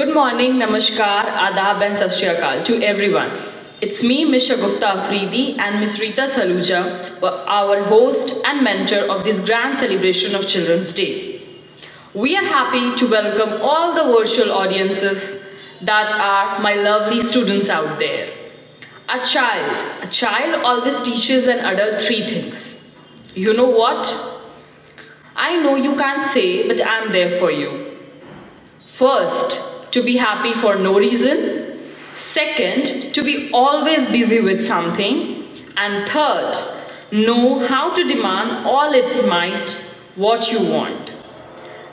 Good morning, Namaskar, Adab and Sat Shri Akal to everyone. It's me, Ms. Shagufta Afridi and Ms. Rita Saluja, our host and mentor of this grand celebration of Children's Day. We are happy to welcome all the virtual audiences that are my lovely students out there. A child always teaches an adult three things. You know what? I know you can't say, but I'm there for you. First, to be happy for no reason. Second, to be always busy with something. And third, know how to demand all its might what you want.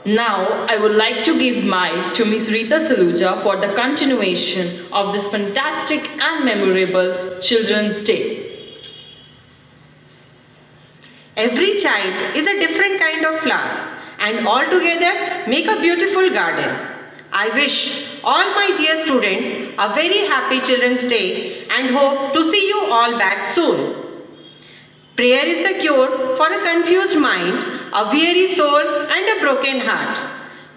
Now, I would like to give mic to Ms. Rita Saluja for the continuation of this fantastic and memorable Children's Day. Every child is a different kind of flower and all together make a beautiful garden. I wish all my dear students a very happy Children's Day and hope to see you all back soon. Prayer is the cure for a confused mind, a weary soul and a broken heart.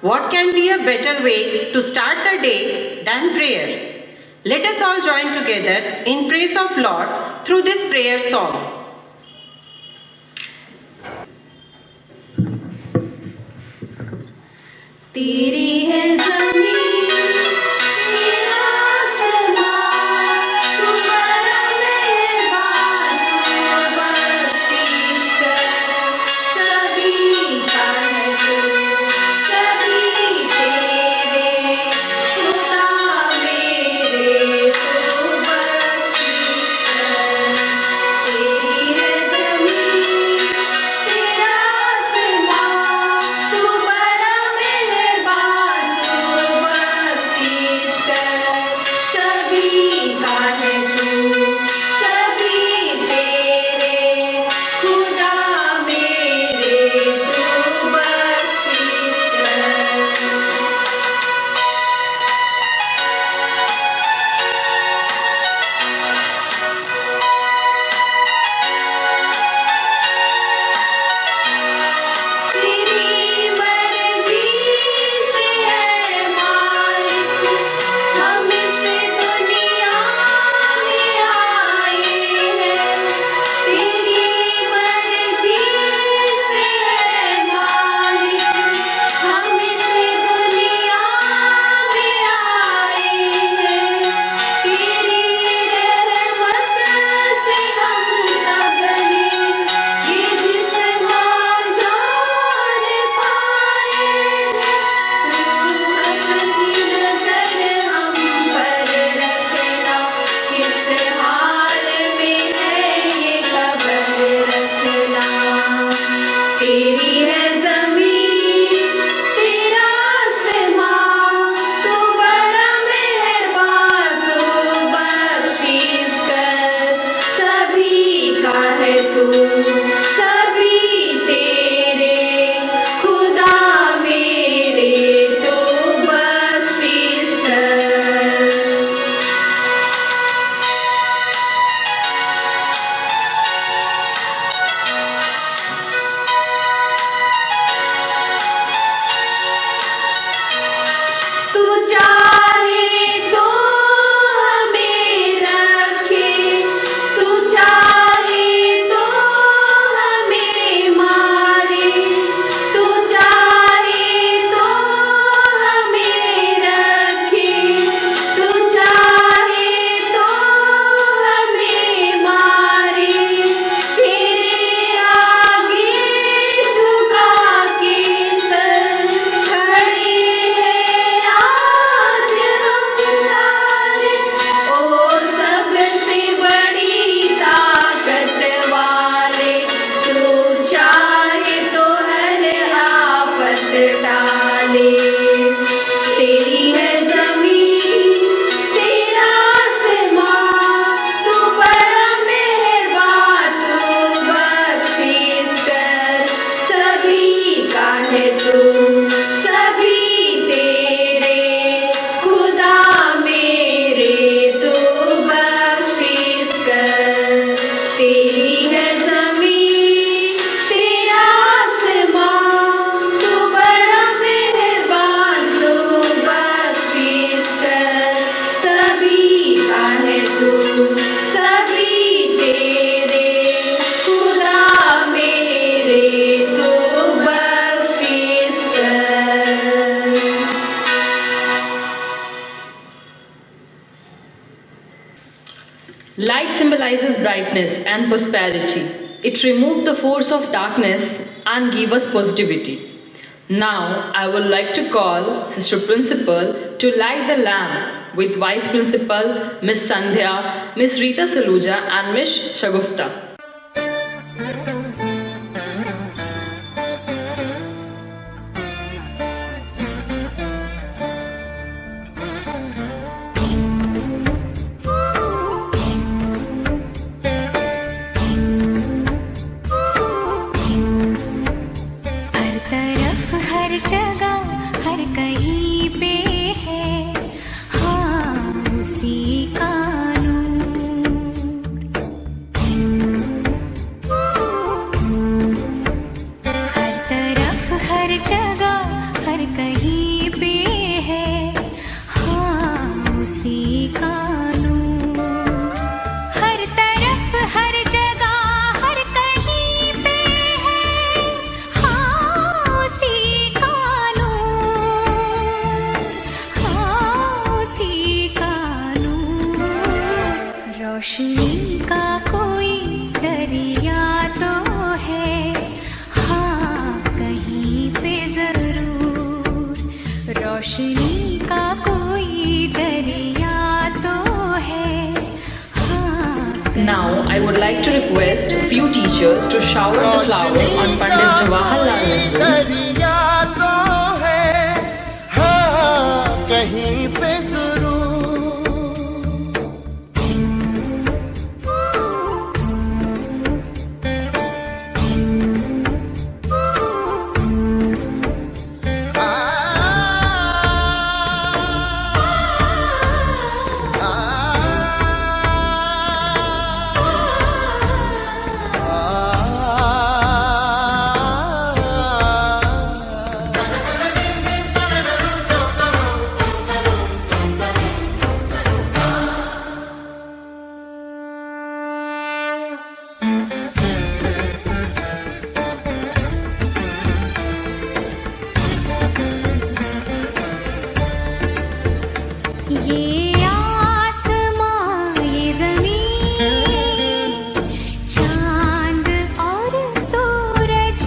What can be a better way to start the day than prayer? Let us all join together in praise of Lord through this prayer song. तेरी है ज़मीं तेरा आसमां तू बड़ा मेहरबान तू बख्शीश कर सभी का है तू सभी तेरे खुदा मेरे तू बख्शीश कर तेरी है ज़मीं तेरा आसमां तू बड़ा मेहरबान तू symbolizes brightness and prosperity. It removes the force of darkness and gives us positivity. Now, I would like to call Sister Principal to light the lamp with Vice Principal Miss Sandhya, Miss Rita Saluja and Miss Shagufta. हर जगह हर कहीं पे है हाँ उसी का नूर। हर तरफ हर जगह हर कहीं पे है हाँ उसी का नूर। हर तरफ हर जगह हर कहीं पे है हाँ उसी का नूर। हाँ उसी का नूर। रोशनी का कोई दरिया तो है हाँ कहीं पे जरूर। रोशनी का कोई दरिया तो है हाँ। Now, I would like to request a few teachers to shower the flowers on Pandit Jawaharlal Nehru. दरिया तो है हाँ कहीं पे जरूर। ये आसमां ये ज़मीन चांद और सूरज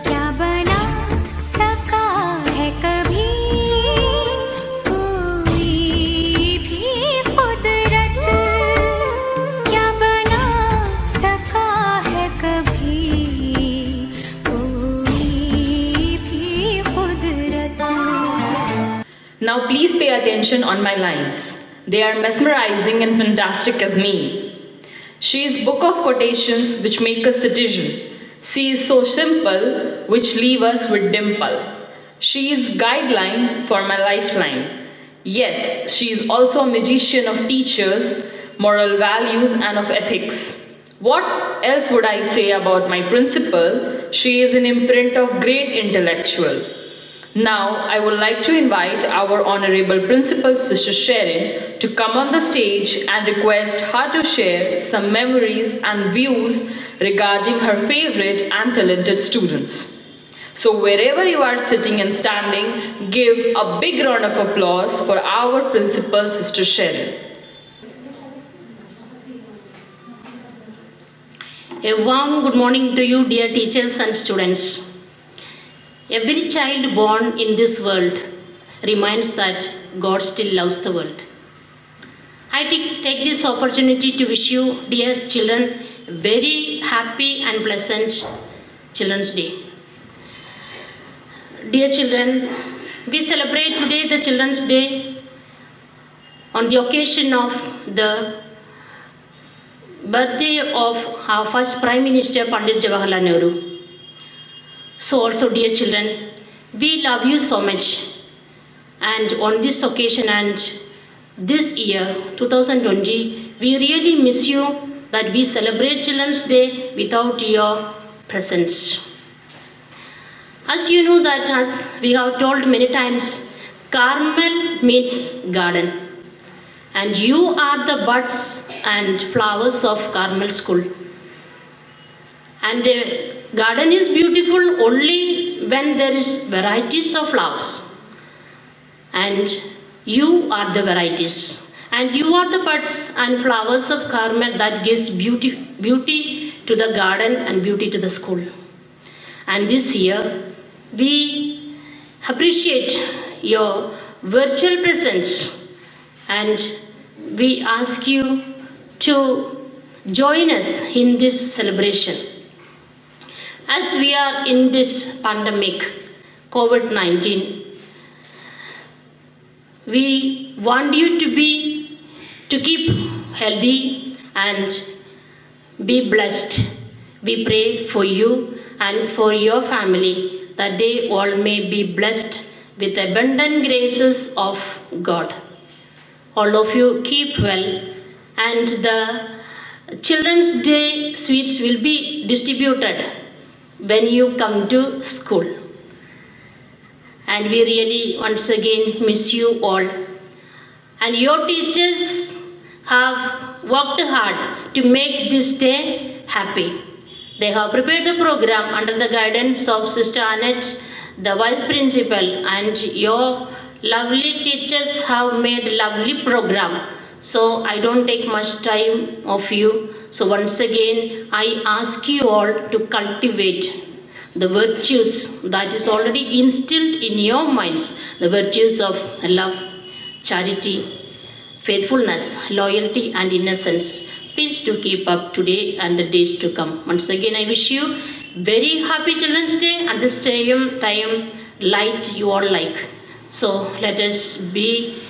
क्या बना सका है कभी कोई भी कुदरत। क्या बना सका है कभी कोई भी कुदरत। Now, please pay attention on my lines. They are mesmerizing and fantastic as me. She is book of quotations which make us citizen. She is so simple which leave us with dimple. She is guideline for my lifeline. Yes, she is also a magician of teachers, moral values and of ethics. What else would I say about my principal? She is an imprint of great intellectual. Now, I would like to invite our Honorable Principal Sister Sharon to come on the stage and request her to share some memories and views regarding her favorite and talented students. So, wherever you are sitting and standing, give a big round of applause for our Principal Sister Sharon. A warm good morning to you, dear teachers and students. Every child born in this world reminds that God still loves the world. I take this opportunity to wish you, dear children, a very happy and pleasant Children's Day. Dear children, we celebrate today the Children's Day on the occasion of the birthday of our first Prime Minister Pandit Jawaharlal Nehru. So also, dear children, we love you so much, and on this occasion and this year 2020, we really miss you that we celebrate Children's Day without your presence. As you know that, as we have told many times, Carmel means garden, and you are the buds and flowers of Carmel School. And garden is beautiful only when there is varieties of flowers, and you are the varieties. And you are the buds and flowers of Carmel that gives beauty to the garden and beauty to the school. And this year, we appreciate your virtual presence and we ask you to join us in this celebration. As we are in this pandemic, COVID-19, we want you to keep healthy and be blessed. We pray for you and for your family that they all may be blessed with abundant graces of God. All of you keep well, and the Children's Day sweets will be distributed when you come to school. And we really once again miss you all. And your teachers have worked hard to make this day happy. They have prepared the program under the guidance of Sister Annette, the Vice Principal, and your lovely teachers have made a lovely program. So I don't take much time of you. So once again, I ask you all to cultivate the virtues that is already instilled in your minds, the virtues of love, charity, faithfulness, loyalty, and innocence. Please do keep up today and the days to come. Once again, I wish you very happy Children's Day, and the same time light you all like. So let us be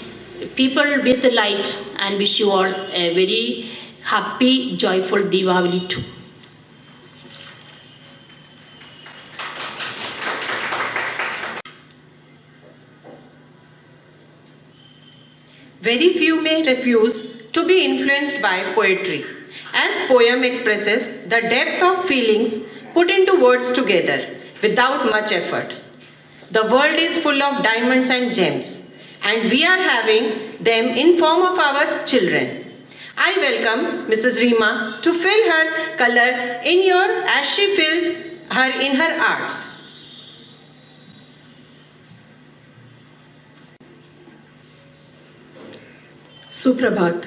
people with light and wish you all a very happy, joyful Diwali too. Very few may refuse to be influenced by poetry, as poem expresses the depth of feelings put into words together without much effort. The world is full of diamonds and gems, and we are having them in form of our children. I welcome Mrs. Reema to fill her color in your as she fills her in her arts. सुप्रभात।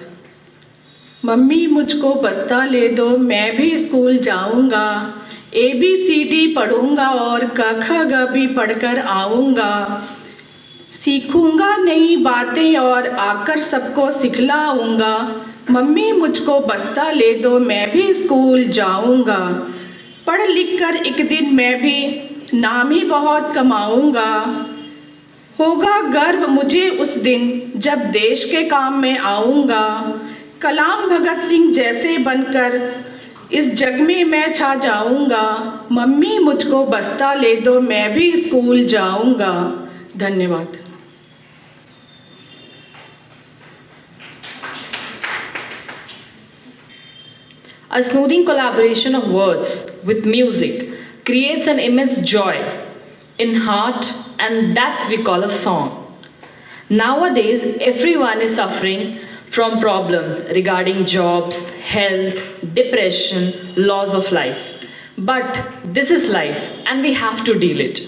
Mummy मुझको बस्ता ले दो, मैं भी school जाऊंगा, ABCD पढ़ूंगा और क ख ग भी पढ़कर आऊंगा, सीखूंगा नई बातें और आकर सबको सिखलाऊंगा। मम्मी मुझको बस्ता ले दो, मैं भी स्कूल जाऊंगा, पढ़ लिख कर एक दिन मैं भी नाम ही बहुत कमाऊंगा। होगा गर्व मुझे उस दिन जब देश के काम में आऊंगा, कलाम भगत सिंह जैसे बनकर इस जग में मैं छा जाऊंगा। मम्मी मुझको बस्ता ले दो, मैं भी स्कूल जाऊंगा। धन्यवाद। A smoothing collaboration of words with music creates an immense joy in heart, and that's we call a song. Nowadays, everyone is suffering from problems regarding jobs, health, depression, loss of life. But this is life and we have to deal it.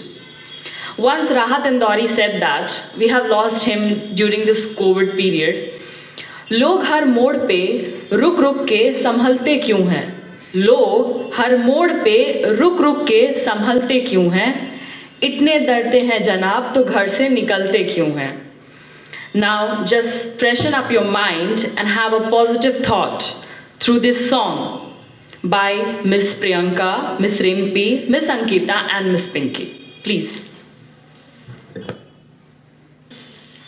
Once Rahat Indori said that we have lost him during this COVID period. लोग हर मोड़ पे रुक रुक के संभलते क्यों हैं? लोग हर मोड़ पे रुक रुक के संभलते क्यों हैं? इतने डरते हैं जनाब तो घर से निकलते क्यों हैं? Now just freshen up your mind and have a positive thought through this song by Miss Priyanka, Miss Rimpi, Miss Ankita and Miss Pinky. Please.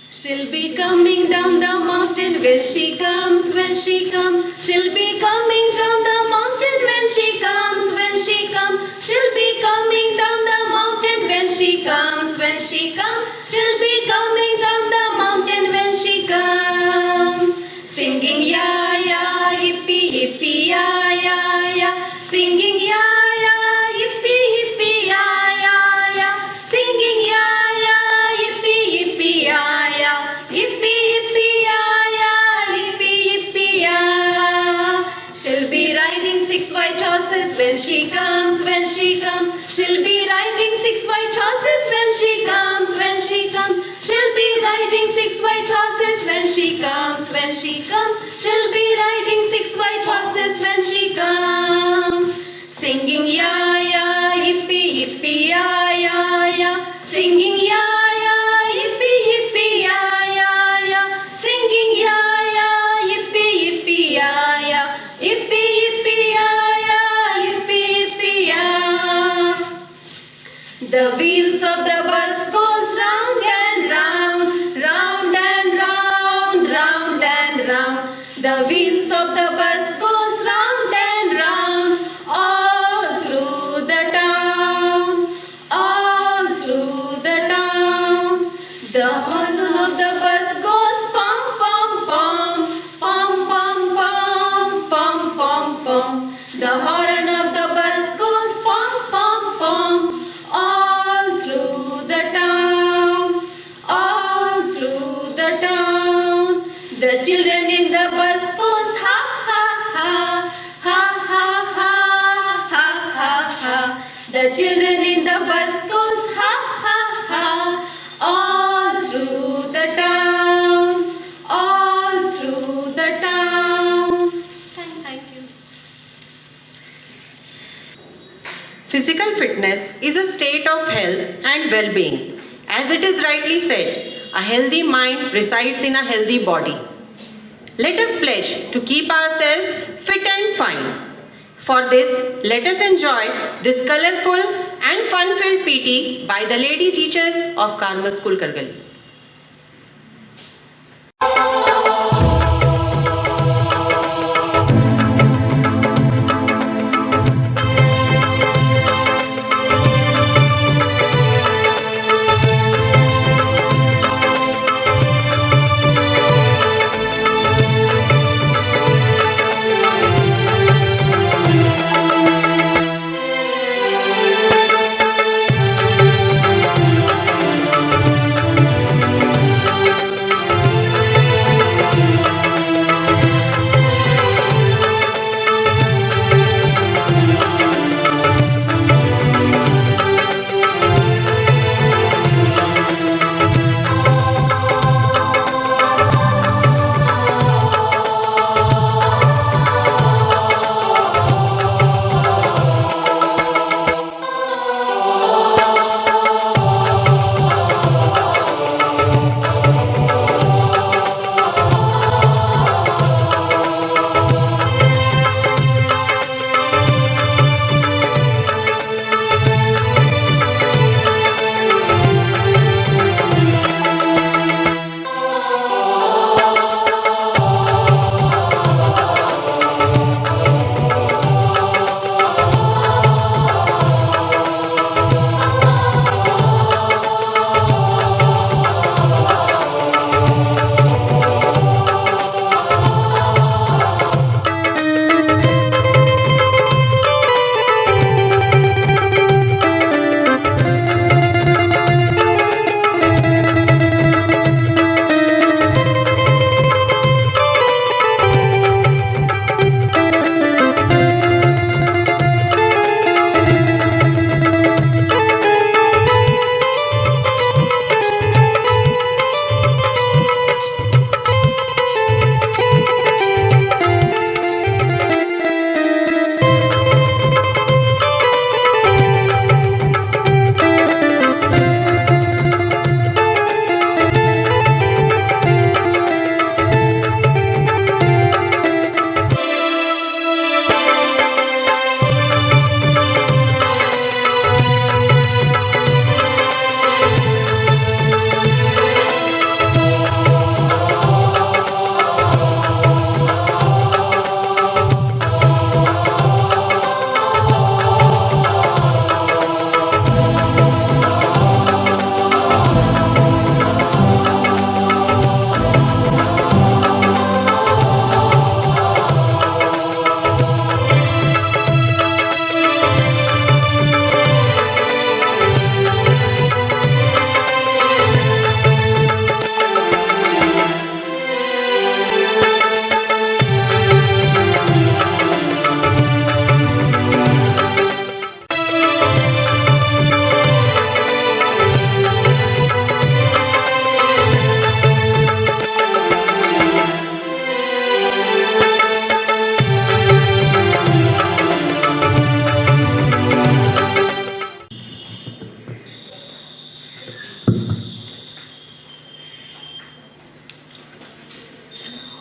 She'll be coming down the mountain when she comes, when she comes. She'll be coming down the mountain when she comes, when she comes. She'll be coming down the mountain when she comes, when she comes. She'll be coming down the mountain when she comes. Singing ya ya, yippee yippee ya ya ya. Singing ya ya, yippee yippee ya ya ya. Singing ya ya, yippee yippee ya ya. Yippee yippee ya ya, yippee yippee ya. She'll be right The wheels of the bus goes round and round, round and round, round and round. The wheels of the bus goes round and round, all through the town, all through the town. The horn of the bus goes pom pom pom, pom pom pom, pom pom pom. The horn of the bus goes pom pom pom, all through the town, all through the town. The children in the bus goes ha ha ha, ha ha ha, ha ha ha. The children in the bus goes ha ha ha, all through the town, all through the town. Thank you. Physical fitness is a state of health and well-being. As it is rightly said, a healthy mind resides in a healthy body. Let us pledge to keep ourselves fit and fine. For this, let us enjoy this colorful and fun-filled PT by the lady teachers of Carmel School, Kargali.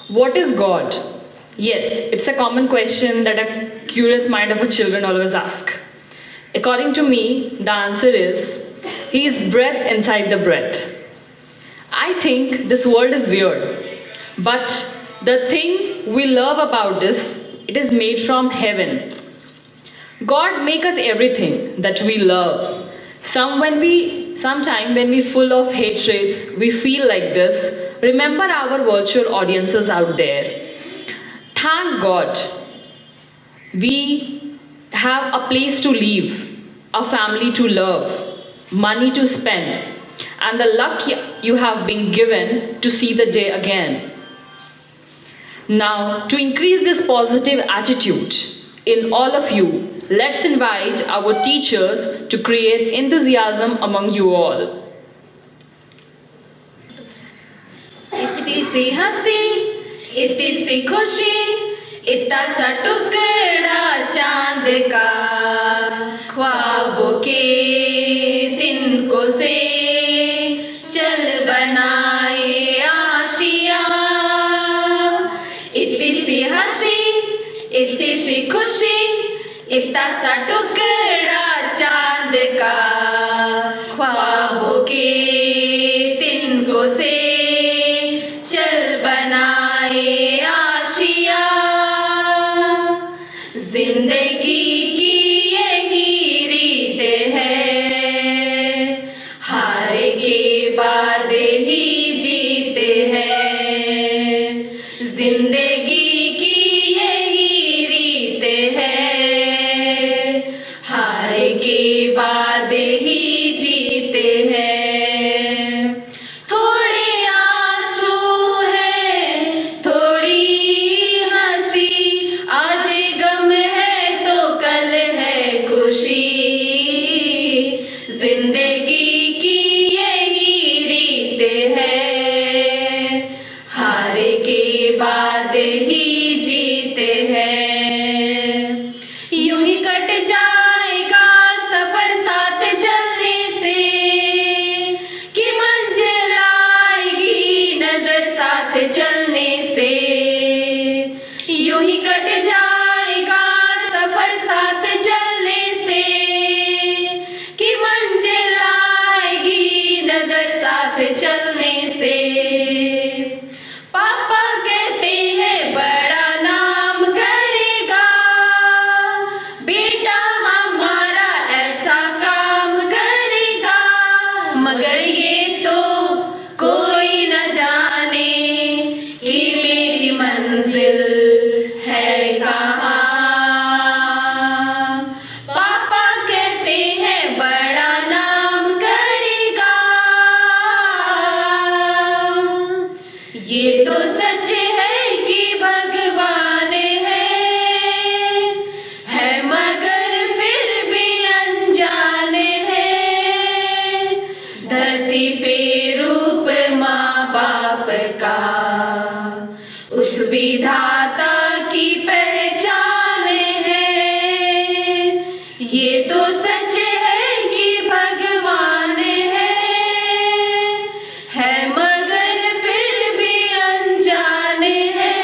What is God? Yes, it's a common question that a curious mind of a children always ask. According to me, the answer is He is breath inside the breath. I think this world is weird, but the thing we love about this, it is made from heaven. God make us everything that we love. Sometime when we full of hatreds, we feel like this. Remember our virtual audiences out there. Thank God we have a place to live, a family to love, money to spend, and the luck you have been given to see the day again. Now, to increase this positive attitude in all of you, let's invite our teachers to create enthusiasm among you all. इतनी सी हंसी, इतनी सी खुशी, इतना सा टुकड़ा चांद का, ख्वाबों के तिनकों से चल बनाए आशिया। इतनी सी हंसी, इतनी सी खुशी, इतना सा टुकड़ा चांद का, ख्वाबों के तिनकों से चल बनाए आशिया। जिंदगी की यही रीत है, हार के बाद ही जीत है। जिंदगी की यही रीत है, हार के बाद ही जीत है। थोड़े आंसू है, थोड़ी हंसी, आज गम है तो कल है खुशी। जिंदगी की यही रीत है, हार के बाद ही जीत है। यूं ही कट जाएगा सफर साथ चलने से, कि मंजिल आएगी नजर साथ चलने से। यूं ही कट जाएगा सफर साथ चलने से, कि मंजिल आएगी नजर साथ चलने से। पापा कहते हैं बड़ा नाम करेगा, बेटा हमारा ऐसा काम करेगा। मगर ये तो कोई न जाने कि मेरी मंजिल है कहाँ। पापा कहते हैं बड़ा नाम करेगा, ये तो सच है कि भगवान है मगर फिर भी अनजान है। धरती पे रूप माँ बाप का, उस विधाता की पहचान है। ये तो सच है कि भगवान है मगर फिर भी अनजान है।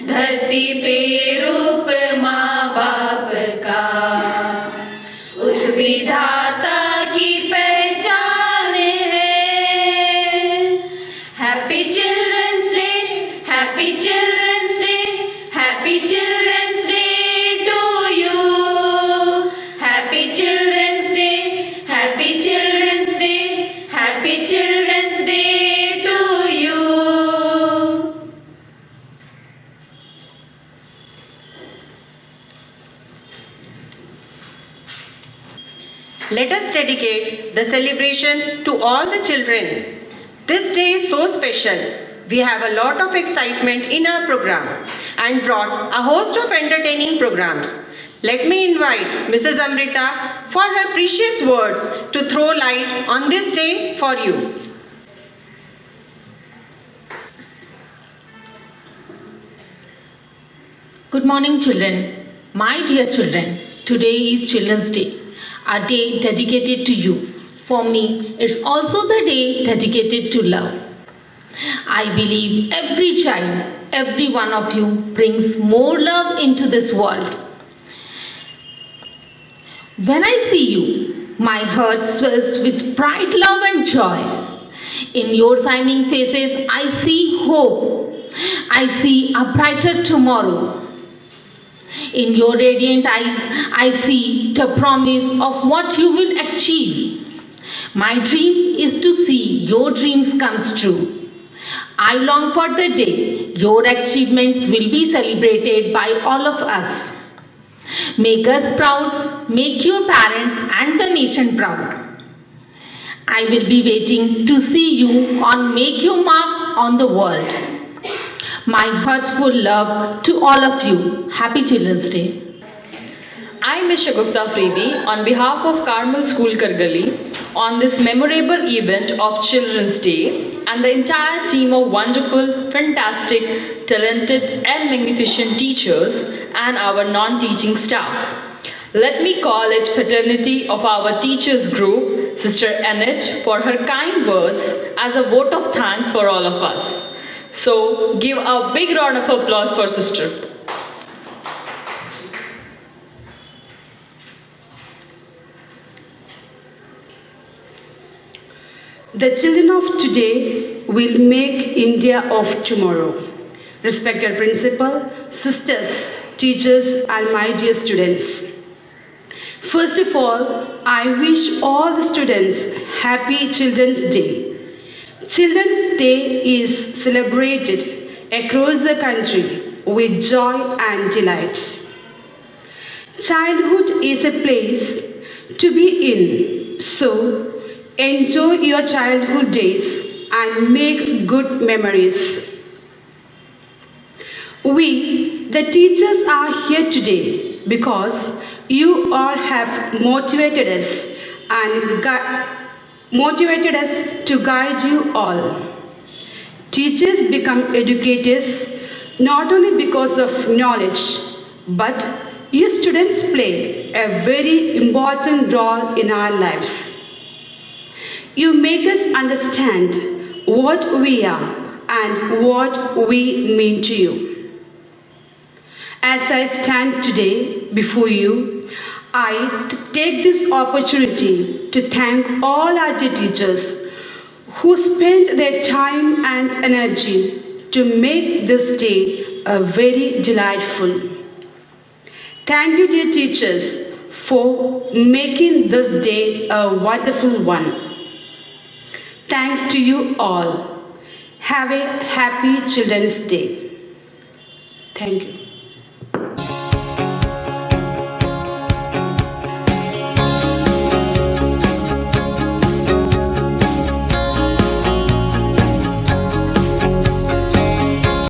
धरती पे रूप माँ बाप का, उस विधाता की पहचान है। Happy children's day, happy children's day, happy children's day to you. Happy children's day, happy children's day, happy children's day to you. Let us dedicate the celebrations to all the children. This day is so special. We have a lot of excitement in our program and brought a host of entertaining programs. Let me invite Mrs. Amrita for her precious words to throw light on this day for you. Good morning, children. My dear children, today is Children's Day, a day dedicated to you. For me, it's also the day dedicated to love. I believe every child, every one of you brings more love into this world. When I see you, my heart swells with pride, love, and joy. In your shining faces, I see hope. I see a brighter tomorrow. In your radiant eyes, I see the promise of what you will achieve. My dream is to see your dreams come true. I long for the day your achievements will be celebrated by all of us. Make us proud, make your parents and the nation proud. I will be waiting to see you on Make Your Mark on the World. My heartful love to all of you. Happy Children's Day. I, Ms. Shagufta Afridi, on behalf of Carmel School Kargali, on this memorable event of Children's Day and the entire team of wonderful, fantastic, talented and magnificent teachers and our non-teaching staff. Let me call it fraternity of our teachers group, Sister Annette, for her kind words as a vote of thanks for all of us. So give a big round of applause for Sister. The children of today will make India of tomorrow. Respected principal, sisters, teachers, and my dear students. First of all, I wish all the students Happy Children's Day. Children's Day is celebrated across the country with joy and delight. Childhood is a place to be in, so enjoy your childhood days and make good memories. We, the teachers, are here today because you all have motivated us to guide you all. Teachers become educators not only because of knowledge, but you students play a very important role in our lives. You make us understand what we are and what we mean to you. As I stand today before you, I take this opportunity to thank all our dear teachers who spent their time and energy to make this day a very delightful. Thank you, dear teachers, for making this day a wonderful one. Thanks to you all. Have a happy Children's Day. Thank you.